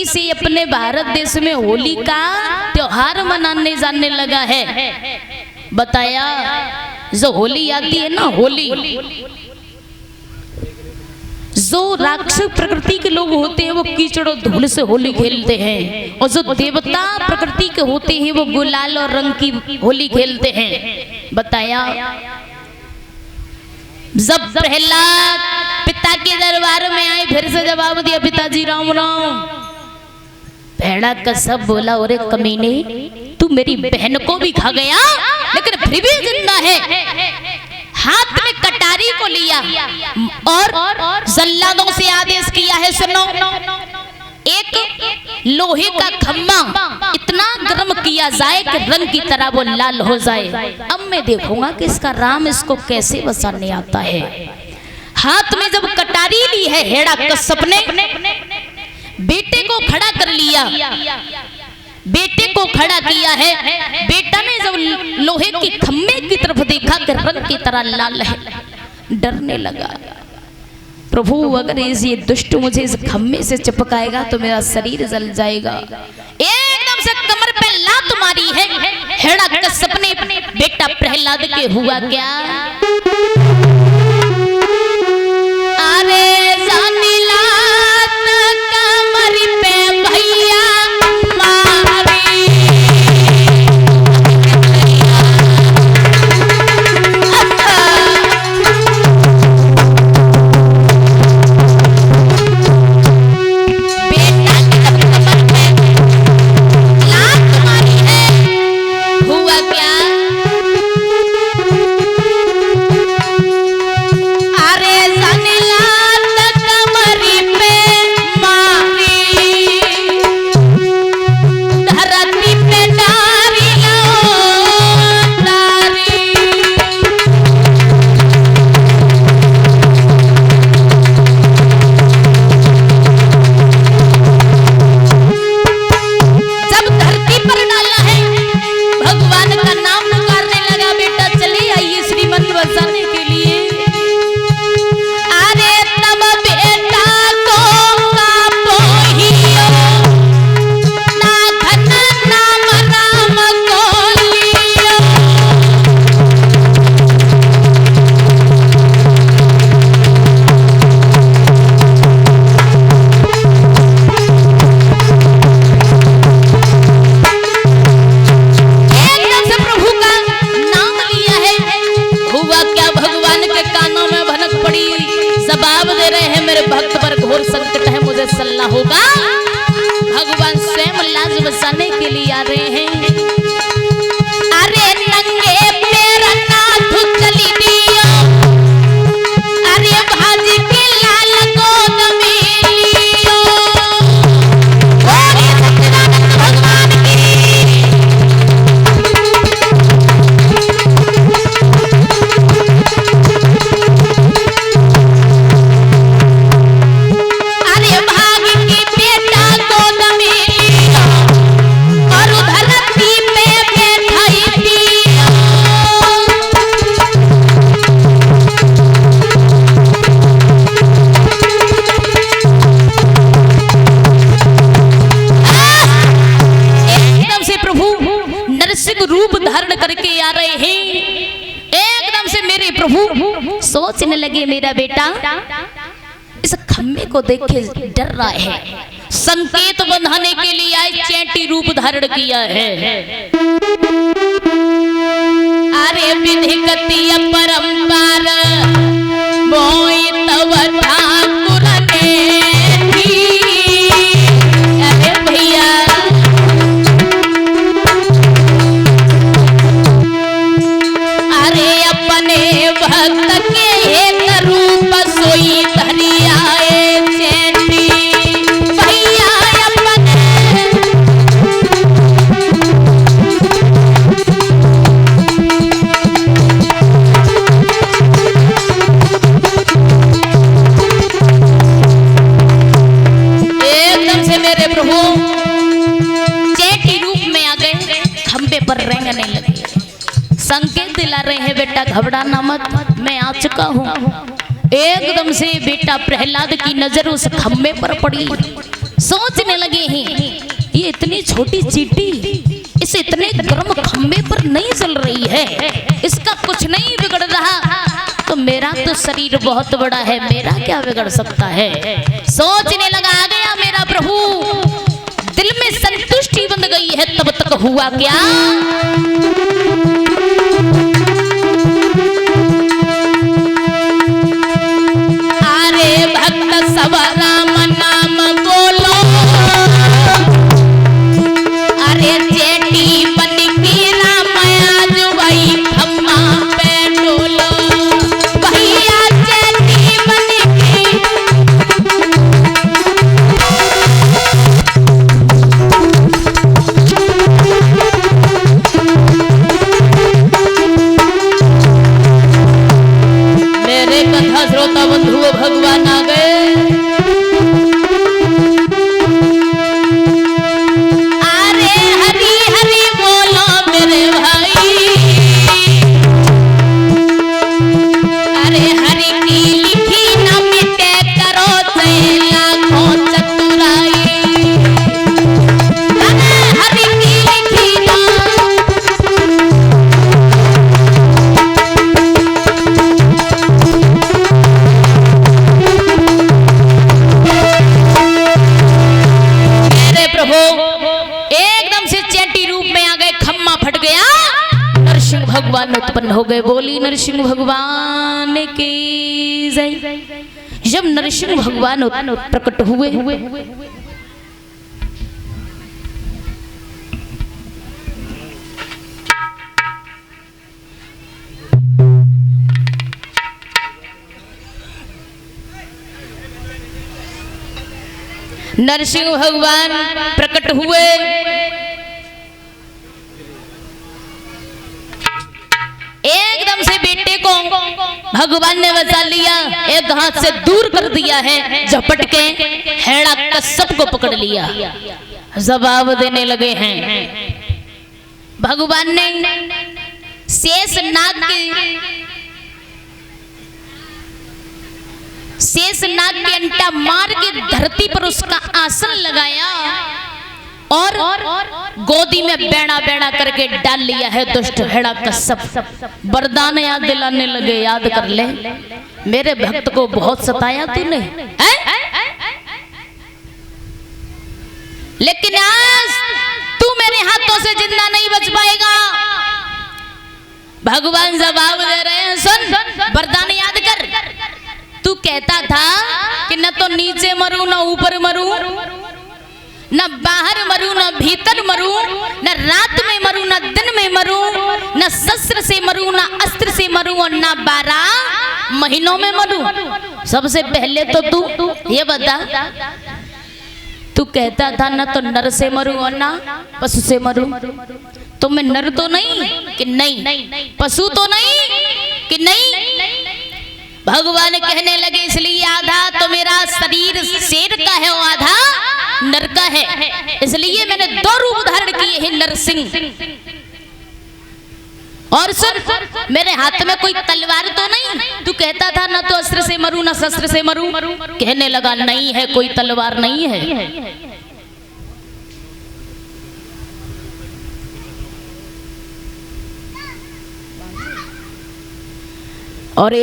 से अपने भारत देश में होली का त्योहार मनाने जाने लगा है। बताया जो होली आती है ना, होली जो राक्षस प्रकृति के लोग होते हैं वो कीचड़ और धूल से होली खेलते हैं, और जो देवता प्रकृति के होते हैं वो गुलाल और रंग की होली खेलते हैं। बताया जब प्रहलाद पिता के दरबार में आए, फिर से जवाब दिया पिताजी राम राम। भेड़ा का सब बोला, अरे कमीने तू मेरी बहन को भी खा गया लेकिन फिर भी जिंदा है। हाथ में कटारी को लिया और जल्लादों से आदेश किया है, सुनो, एक लोहे का खम्मा इतना गर्म किया जाए कि रंग की तरह वो लाल हो जाए। अब मैं देखूंगा कि इसका राम इसको कैसे बसाने आता है। हाथ में जब कटारी ली है हेड़ा कश्यप ने, बेटे को खड़ा कर लिया, बेटे को खड़ा किया है। बेटा ने जब लोहे के खम्भे की तरफ देखा कि रंग की तरह लाल है, डरने लगा। प्रभु अगर ये दुष्ट मुझे इस खम्भे से चिपकाएगा तो मेरा शरीर जल जाएगा। एकदम से कमर पे लात मारी है हेड़ा कश्यप ने। बेटा प्रहलाद के हुआ क्या, अरे जानी लात कमर पे भैया सोचने लगे मेरा बेटा इस खम्भे को देख के डर रहा है, संकेत बंधाने के लिए आए चैटी रूप धारण किया है। अरे विधि गति परंपार मोई तव ठाकुर ने की। अरे भैया अरे अपने भक्त के एक रूप सोई धरी आए चैटी भैया अपने। एकदम से मेरे प्रभु चैटी रूप में आ गए, खंबे पर रेंगने लगे, संकेत दिला रहे हैं बेटा घबराना मत, मैं आ चुका हूँ। एकदम से बेटा प्रहलाद की नजर उस खम्भे पर पड़ी, सोचने लगे लगे हैं, ये इतनी छोटी चींटी इस इतने गर्म खंबे पर नहीं चल रही है, इसका कुछ नहीं बिगड़ रहा, तो मेरा तो शरीर बहुत बड़ा है, मेरा क्या बिगड़ सकता है। सोचने लगा, आ गया मेरा प्रभु, दिल में संतुष्टि बन गई है। तब तक हुआ क्या, अरे भक्त सब राम नाम बोलो, अरे चेटी बन के राम आज वही खम्मा पे डोलो, भैया चेटी बन के। मेरे कथा श्रोता बंधु भगवान आ गए। अरे हरि हरि बोलो मेरे भाई, अरे हरि की लिखी न मिटे, करो से लाखों चतुराई, अरे हरि की लिखी न। एकदम से चेटी रूप में आ गए, खम्मा फट गया, नरसिंह भगवान उत्पन्न हो गए। बोली नरसिंह भगवान की जय। जब नरसिंह भगवान प्रकट हुए, नरसिंह भगवान प्रकट हुए, एकदम से बेटे को भगवान ने बचा लिया, एक हाथ से दूर कर दिया है, झपट के हेड़ा कश्यप को पकड़ लिया, जवाब देने लगे हैं। भगवान ने शेष नाग के अंटा मार के धरती पर उसका आसन लगाया और गोदी में बेड़ा बेड़ा करके डाल लिया है दुष्ट हेड़ा कश्यप। वरदान याद दिलाने लगे, याद कर ले, मेरे भक्त को बहुत सताया तूने, लेकिन आज तू मेरे हाथों से जिंदा नहीं बच पाएगा। भगवान जवाब दे रहे हैं, सुन, वरदान याद कर। तू कहता था कि न तो नीचे मरूं न ऊपर मरूं, न बाहर मरूं न भीतर मरूं, न रात में मरूं न दिन में मरूं, न शस्त्र से मरूं न अस्त्र से मरूं, और न 12 महीनों में मरूं। सबसे पहले तो तू ये बता, तू कहता था न तो नर से मरूं और न पशु से मरूं, तो मैं नर तो नहीं कि नहीं, पशु तो नहीं कि नहीं। भगवान कहने लगे, इसलिए आधा तो मेरा शरीर शेर का है और आधा नर का है, इसलिए मैंने 2 रूप धारण किए हैं, नरसिंह। और सुन, मेरे हाथ में कोई तलवार तो नहीं। तू कहता था ना तो अस्त्र से मरूं ना शस्त्र से मरूं, कहने लगा नहीं है, कोई तलवार नहीं है। और